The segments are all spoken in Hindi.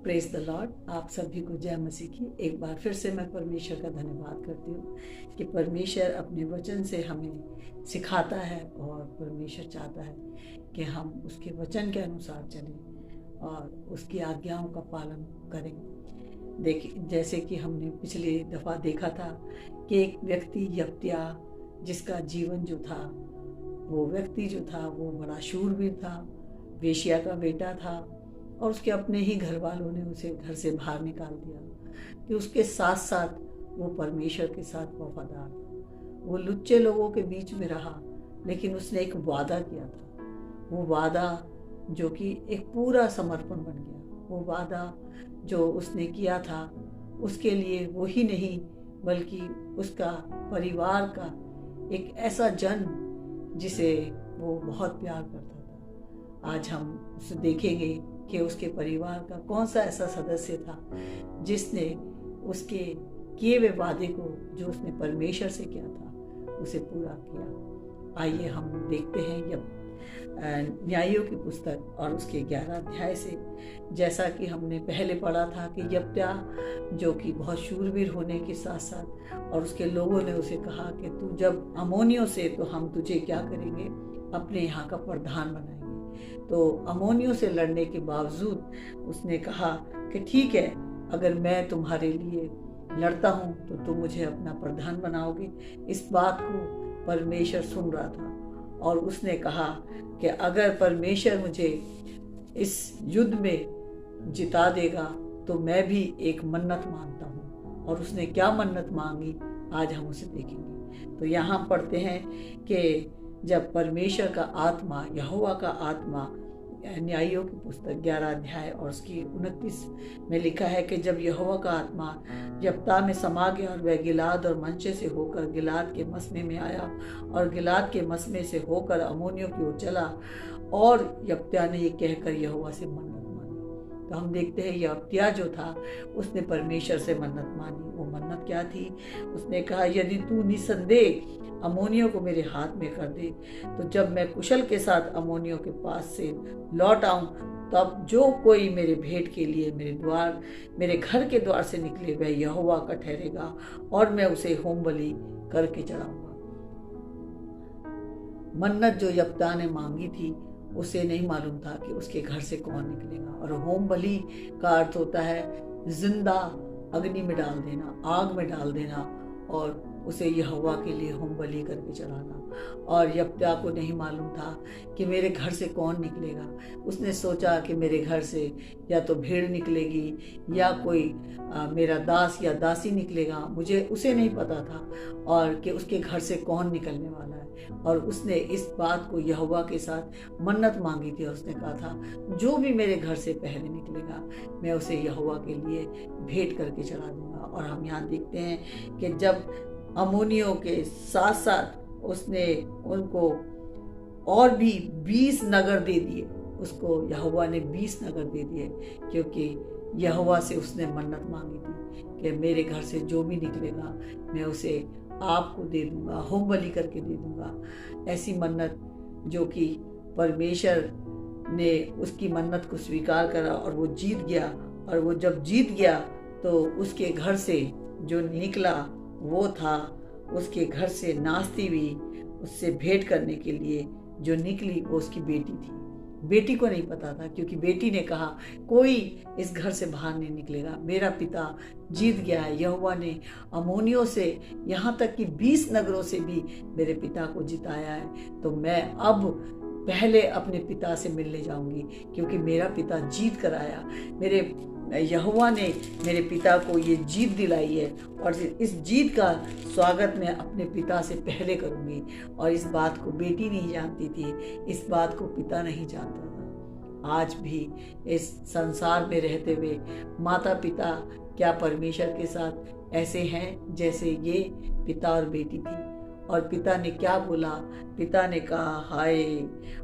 Praise the Lord. आप सभी को जय मसीह की। एक बार फिर से मैं परमेश्वर का धन्यवाद करती हूँ कि परमेश्वर अपने वचन से हमें सिखाता है और परमेश्वर चाहता है कि हम उसके वचन के अनुसार चलें और उसकी आज्ञाओं का पालन करें। देखिए, जैसे कि हमने पिछली दफ़ा देखा था कि एक व्यक्ति यप्त्याह, जिसका जीवन जो था, वो व्यक्ति जो था वो बड़ा शूरवीर था, वेश्या का बेटा था और उसके अपने ही घर वालों ने उसे घर से बाहर निकाल दिया कि उसके साथ साथ वो परमेश्वर के साथ वफादार था। वो लुच्चे लोगों के बीच में रहा, लेकिन उसने एक वादा किया था। वो वादा जो कि एक पूरा समर्पण बन गया। वो वादा जो उसने किया था, उसके लिए वो ही नहीं बल्कि उसका परिवार का एक ऐसा जन जिसे वो बहुत प्यार करता था। आज हम उसे देखेंगे कि उसके परिवार का कौन सा ऐसा सदस्य था जिसने उसके किए हुए वादे को, जो उसने परमेश्वर से किया था, उसे पूरा किया। आइए हम देखते हैं न्यायों की पुस्तक और उसके 11 अध्याय से। जैसा कि हमने पहले पढ़ा था कि यप्त्याह जो कि बहुत शूरवीर होने के साथ साथ, और उसके लोगों ने उसे कहा कि तू जब अम्मोनियों से, तो हम तुझे क्या करेंगे, अपने यहाँ का प्रधान बनाएंगे। तो अम्मोनियों से लड़ने के बावजूद उसने कहा कि ठीक है, अगर मैं तुम्हारे लिए लड़ता हूँ तो तुम मुझे अपना प्रधान बनाओगे। इस बात को परमेश्वर सुन रहा था और उसने कहा कि अगर परमेश्वर मुझे इस युद्ध में जिता देगा तो मैं भी एक मन्नत मांगता हूँ। और उसने क्या मन्नत मांगी, आज हम उसे देखेंगे। तो यहाँ पढ़ते हैं कि जब परमेश्वर का आत्मा, यहोवा का आत्मा, न्यायों की पुस्तक 11 अध्याय और उसकी 29 में लिखा है कि जब यहोवा का आत्मा यप्ताह में समा गया और वह गिलाद और मनशे से होकर गिलाद के मसमे में आया और गिलाद के मसमे से होकर अम्मोनियों की ओर चला, और यप्त्याह ने ये कहकर यहोवा से मन्नत मांगी। तो हम देखते हैं यप्त्याह जो था उसने परमेश्वर से मन्नत मांगी। वो मन्नत क्या थी? उसने कहा, यदि तू निसंदेह अम्मोनियों को मेरे हाथ में कर दे, तो जब मैं कुशल के साथ अम्मोनियों के पास से लौट आऊं, तब जो कोई मेरे भेंट के लिए मेरे घर के द्वार से निकले वह यहोवा का ठहरेगा और मैं उसे होम बलि करके चढ़ाऊंगा। मन्नत जो यप्त्याह ने मांगी थी, उसे नहीं मालूम था कि उसके घर से कौन निकलेगा। और होम बलि का अर्थ होता है जिंदा अग्नि में डाल देना, आग में डाल देना और उसे यहोवा के लिए होम बलि करके चढ़ाना। और यप्त्याह को नहीं मालूम था कि मेरे घर से कौन निकलेगा। उसने सोचा कि मेरे घर से या तो भेड़ निकलेगी या कोई मेरा दास या दासी निकलेगा, मुझे उसे नहीं पता था और कि उसके घर से कौन निकलने वाला है। और उसने इस बात को यहोवा के साथ मन्नत मांगी थी और उसने कहा था, जो भी मेरे घर से पहले निकलेगा मैं उसे यहोवा के लिए भेंट करके चढ़ा दूंगा। और हम यहाँ देखते हैं कि जब अम्मोनियों के साथ साथ उसने उनको और भी 20 नगर दे दिए, उसको यहोवा ने 20 नगर दे दिए, क्योंकि यहोवा से उसने मन्नत मांगी थी कि मेरे घर से जो भी निकलेगा मैं उसे आपको दे दूंगा, होम बलि करके दे दूंगा। ऐसी मन्नत जो कि परमेश्वर ने उसकी मन्नत को स्वीकार करा और वो जीत गया। और वो जब जीत गया तो उसके घर से जो निकला वो था, उसके घर से नाश्ती भी उससे भेंट करने के लिए जो निकली वो उसकी बेटी थी। बेटी को नहीं पता था, क्योंकि बेटी ने कहा कोई इस घर से बाहर नहीं निकलेगा, मेरा पिता जीत गया है। यहोवा ने अम्मोनियों से, यहाँ तक कि 20 नगरों से भी मेरे पिता को जिताया है, तो मैं अब पहले अपने पिता से मिलने जाऊंगी, क्योंकि मेरा पिता जीत कर आया। मेरे यहोवा ने मेरे पिता को ये जीत दिलाई है और इस जीत का स्वागत मैं अपने पिता से पहले करूंगी। और इस बात को बेटी नहीं जानती थी, इस बात को पिता नहीं जानता था। आज भी इस संसार में रहते हुए माता पिता क्या परमेश्वर के साथ ऐसे हैं जैसे ये पिता और बेटी थी? और पिता ने क्या बोला? पिता ने कहा हाय,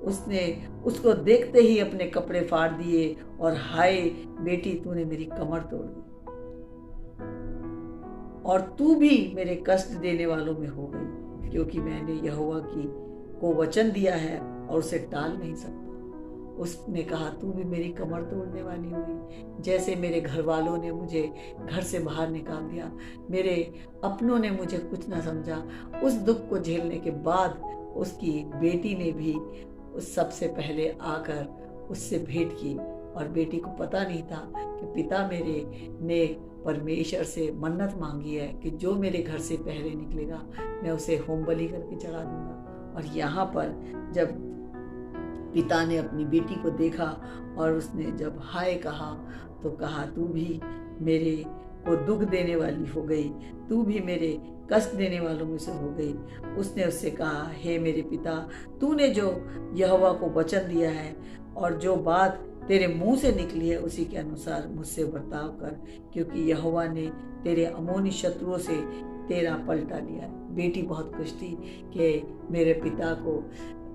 उसने उसको देखते ही अपने कपड़े फाड़ दिए और हाय बेटी, तूने मेरी कमर तोड़ दी और तू भी मेरे कष्ट देने वालों में हो गई, क्योंकि मैंने यहोवा को वचन दिया है और उसे टाल नहीं सकता। उसने कहा तू भी मेरी कमर तोड़ने वाली हुई। जैसे मेरे घर वालों ने मुझे घर से बाहर निकाल दिया, मेरे अपनों ने मुझे कुछ ना समझा। उस दुख को झेलने के बाद उसकी बेटी ने भी उस सबसे पहले आकर उससे भेंट की, और बेटी को पता नहीं था कि पिता मेरे ने परमेश्वर से मन्नत मांगी है कि जो मेरे घर से पहले निकलेगा मैं उसे होम बलि करके चढ़ा दूंगा। और यहाँ पर जब पिता ने अपनी बेटी को देखा और उसने जब हाय कहा तो कहा तू भी मेरे को दुख देने वाली हो गई, तू भी मेरे कष्ट देने वालों में से हो गई। उसने उससे कहा हे मेरे पिता, तूने जो यहोवा को वचन दिया है और जो बात तेरे मुंह से निकली है उसी के अनुसार मुझसे बर्ताव कर, क्योंकि यहोवा ने तेरे अमोनी शत्रुओं से तेरा पलटा लिया है। बेटी बहुत खुश थी कि मेरे पिता को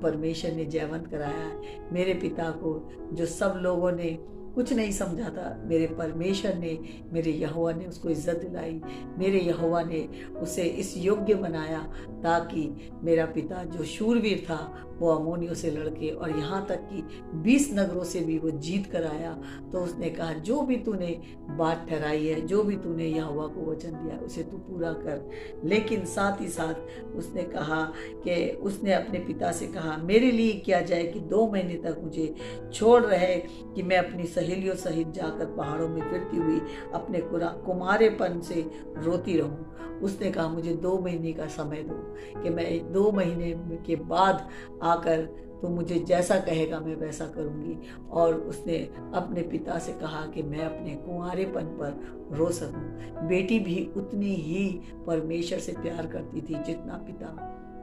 परमेश्वर ने जयवंत कराया है। मेरे पिता को जो सब लोगों ने कुछ नहीं समझा था, मेरे परमेश्वर ने, मेरे यहोवा ने उसको इज्जत दिलाई। मेरे यहोवा ने उसे इस योग्य बनाया ताकि मेरा पिता जो शूरवीर था वो अमोनियों से लड़के और यहाँ तक कि 20 नगरों से भी वो जीत कर आया। तो उसने कहा जो भी तूने बात ठहराई है, जो भी तूने यहोवा को वचन दिया उसे तू पूरा कर। लेकिन साथ ही साथ उसने कहा कि उसने अपने पिता से कहा मेरे लिए किया जाए कि 2 महीने तक मुझे छोड़ रहे कि मैं अपनी सहेलियों सहित जाकर पहाड़ों में फिरती हुई अपने कुमारेपन से रोती रहूं। उसने कहा मुझे 2 महीने का समय दो कि मैं 2 महीने के बाद आकर तो मुझे जैसा कहेगा मैं वैसा करूंगी। और उसने अपने पिता से कहा कि मैं अपने कुंवारेपन पर रो सकूं। बेटी भी उतनी ही परमेश्वर से प्यार करती थी जितना पिता।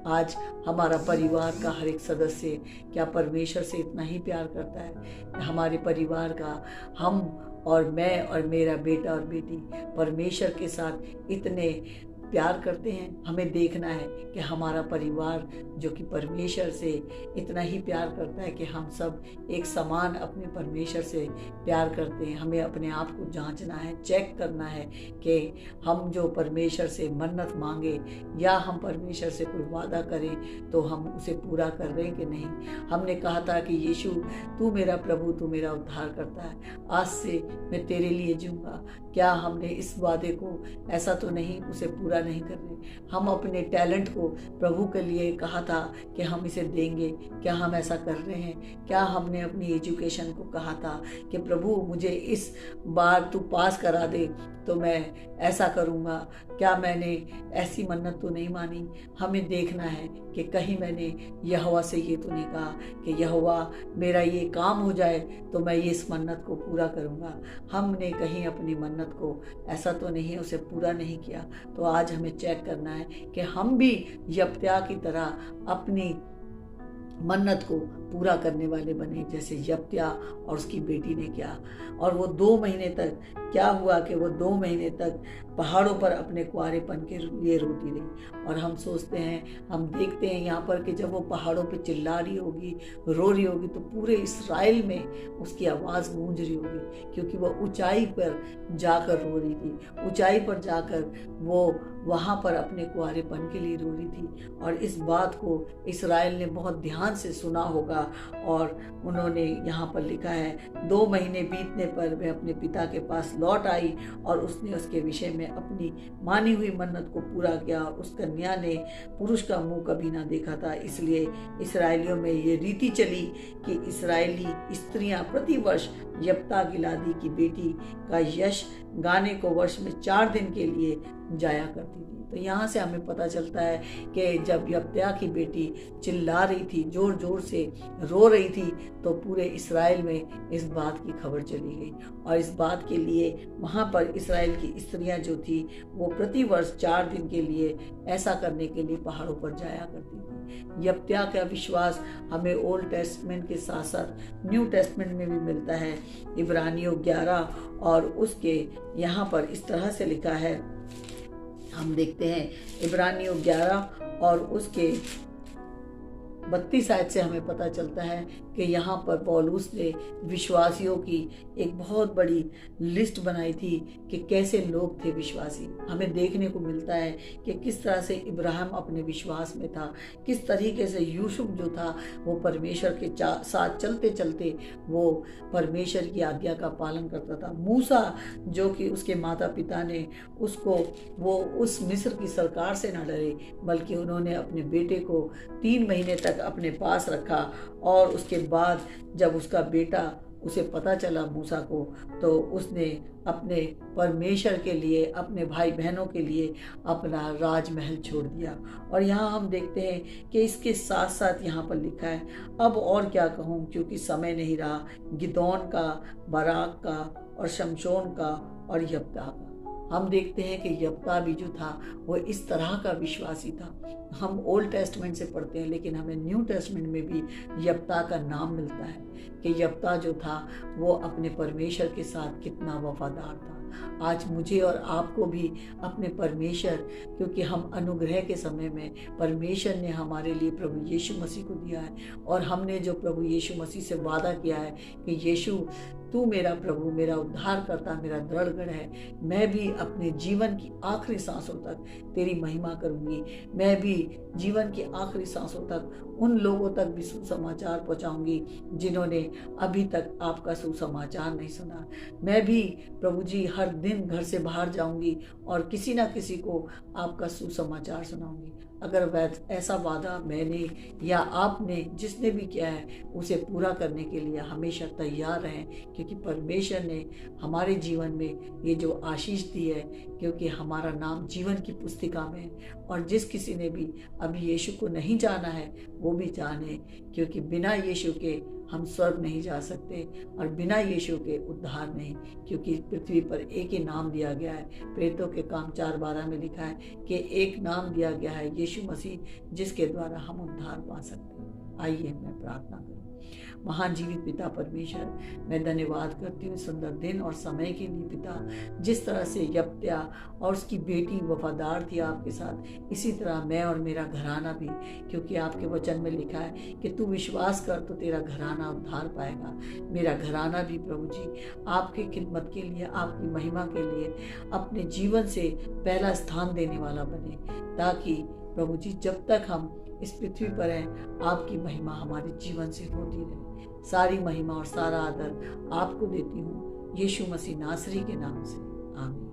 आज हमारा परिवार का हर एक सदस्य क्या परमेश्वर से इतना ही प्यार करता है? हमारे परिवार का हम और मैं और मेरा बेटा और बेटी परमेश्वर के साथ इतने प्यार करते हैं। हमें देखना है कि हमारा परिवार जो कि परमेश्वर से इतना ही प्यार करता है कि हम सब एक समान अपने परमेश्वर से प्यार करते हैं। हमें अपने आप को जांचना है, चेक करना है कि हम जो परमेश्वर से मन्नत मांगे या हम परमेश्वर से कोई वादा करें तो हम उसे पूरा कर रहे हैं कि नहीं। हमने कहा था कि यीशु तू मेरा प्रभु, तू मेरा उद्धार करता है, आज से मैं तेरे लिए जीऊँगा। क्या हमने इस वादे को ऐसा तो नहीं उसे पूरा नहीं कर रहे? हम अपने टैलेंट को प्रभु के लिए कहा था कि हम इसे देंगे, क्या हम ऐसा कर रहे हैं? क्या हमने अपनी एजुकेशन को कहा था कि प्रभु मुझे इस बार तू पास करा दे तो मैं ऐसा करूँगा? क्या मैंने ऐसी मन्नत तो नहीं मानी? हमें देखना है कि कहीं मैंने यहोवा से ये तो नहीं कहा कि यहोवा मेरा ये काम हो जाए तो मैं ये इस मन्नत को पूरा करूँगा। हमने कहीं अपनी मन्नत को ऐसा तो नहीं उसे पूरा नहीं किया। तो आज हमें चेक करना है कि हम भी यप्त्याह की तरह अपनी मन्नत को पूरा करने वाले बने जैसे यप्त्याह और उसकी बेटी ने किया। और वो 2 महीने तक क्या हुआ कि वो 2 महीने तक पहाड़ों पर अपने कुंवारेपन के लिए रोती रही। और हम सोचते हैं, हम देखते हैं यहाँ पर कि जब वो पहाड़ों पे चिल्ला रही होगी, रो रही होगी तो पूरे इस्राएल में उसकी आवाज़ गूंज रही होगी, क्योंकि वो ऊंचाई पर जाकर रो रही थी। ऊंचाई पर जाकर वो वहाँ पर अपने कुंवारेपन के लिए रो रही थी। और इस बात को इस्राएल ने बहुत ध्यान से सुना होगा। और उन्होंने यहाँ पर लिखा है 2 महीने बीतने पर मैं अपने पिता के पास लौट आई और उसने उसके विषय में अपनी मानी हुई मन्नत को पूरा किया। उस कन्या ने पुरुष का मुंह कभी ना देखा था। इसलिए इसराइलियों में ये रीति चली कि इस्राएली स्त्रियां प्रतिवर्ष यप्ता गिलादी की बेटी का यश गाने को वर्ष में 4 दिन के लिए जाया करती थी। तो यहाँ से हमें पता चलता है कि जब यप्त्याह की बेटी चिल्ला रही थी, जोर जोर से रो रही थी, तो पूरे इस्राएल में इस बात की खबर चली गई। और इस बात के लिए वहाँ पर इस्राएल की स्त्रियाँ जो थी वो प्रतिवर्ष 4 दिन के लिए ऐसा करने के लिए पहाड़ों पर जाया करती थी। यप्त्याह का विश्वास हमें ओल्ड टेस्टमेंट के साथ साथ न्यू टेस्टमेंट में भी मिलता है। इब्रानियों 11 और उसके यहाँ पर इस तरह से लिखा है, हम देखते हैं इब्रानियों 11 और उसके 32 आयत से हमें पता चलता है कि यहाँ पर पौलुस ने विश्वासियों की एक बहुत बड़ी लिस्ट बनाई थी कि कैसे लोग थे विश्वासी। हमें देखने को मिलता है कि किस तरह से इब्राहिम अपने विश्वास में था, किस तरीके से यूसुफ जो था वो परमेश्वर के साथ चलते चलते वो परमेश्वर की आज्ञा का पालन करता था। मूसा जो कि उसके माता पिता ने उसको वो उस मिस्र की सरकार से न डरे, बल्कि उन्होंने अपने बेटे को 3 महीने तक अपने पास रखा, और उसके बाद जब उसका बेटा उसे पता चला मूसा को, तो उसने अपने परमेश्वर के लिए, अपने भाई बहनों के लिए अपना राजमहल छोड़ दिया। और यहाँ हम देखते हैं कि इसके साथ साथ यहाँ पर लिखा है, अब और क्या कहूँ क्योंकि समय नहीं रहा, गिदोन का, बराक का और शमशोन का और यब्ता का। हम देखते हैं कि यब्ता भी जो था वो इस तरह का विश्वासी था। हम ओल्ड टेस्टमेंट से पढ़ते हैं, लेकिन हमें न्यू टेस्टमेंट में भी यब्ता का नाम मिलता है कि यब्ता जो था वो अपने परमेश्वर के साथ कितना वफादार था। आज मुझे और आपको भी अपने परमेश्वर, क्योंकि हम अनुग्रह के समय में परमेश्वर ने हमारे लिए प्रभु यीशु मसीह को दिया है, और हमने जो प्रभु यीशु मसीह से वादा किया है कि यीशु तू मेरा प्रभु, मेरा उद्धार करता, मेरा दृढ़गढ़ है, मैं भी अपने जीवन की आखिरी सांसों तक तेरी महिमा करूंगी। मैं भी जीवन की आखिरी सांसों तक उन लोगों तक भी सुसमाचार पहुंचाऊंगी जिन्होंने अभी तक आपका सुसमाचार नहीं सुना। मैं भी प्रभु जी हर दिन घर से बाहर जाऊंगी और किसी ना किसी को आपका सुसमाचार सुनाऊंगी। अगर ऐसा वादा मैंने या आपने, जिसने भी किया है, उसे पूरा करने के लिए हमेशा तैयार रहें, क्योंकि परमेश्वर ने हमारे जीवन में ये जो आशीष दी है, क्योंकि हमारा नाम जीवन की पुस्तिका में है। और जिस किसी ने भी अभी यीशु को नहीं जाना है वो भी जाने, क्योंकि बिना यीशु के हम स्वर्ग नहीं जा सकते, और बिना यीशु के उद्धार नहीं, क्योंकि पृथ्वी पर एक ही नाम दिया गया है। प्रेरितों के काम 4:12 में लिखा है कि एक नाम दिया गया है, यीशु मसीह, जिसके द्वारा हम उद्धार पा सकते हैं। आइए मैं प्रार्थना करूं। महान जीवित पिता परमेश्वर, मैं धन्यवाद करती हूँ सुंदर दिन और समय के लिए पिता। जिस तरह से यब्ता और उसकी बेटी वफादार थी आपके साथ, इसी तरह मैं और मेरा घराना भी, क्योंकि आपके वचन में लिखा है कि तू विश्वास कर तो तेरा घराना उद्धार पाएगा। मेरा घराना भी प्रभु जी आपकी खिदमत के लिए, आपकी महिमा के लिए अपने जीवन से पहला स्थान देने वाला बने, ताकि प्रभु जी जब तक हम इस पृथ्वी पर हैं आपकी महिमा हमारे जीवन से होती रहे। सारी महिमा और सारा आदर आपको देती हूँ, यीशु मसीह नासरी के नाम से, आमीन।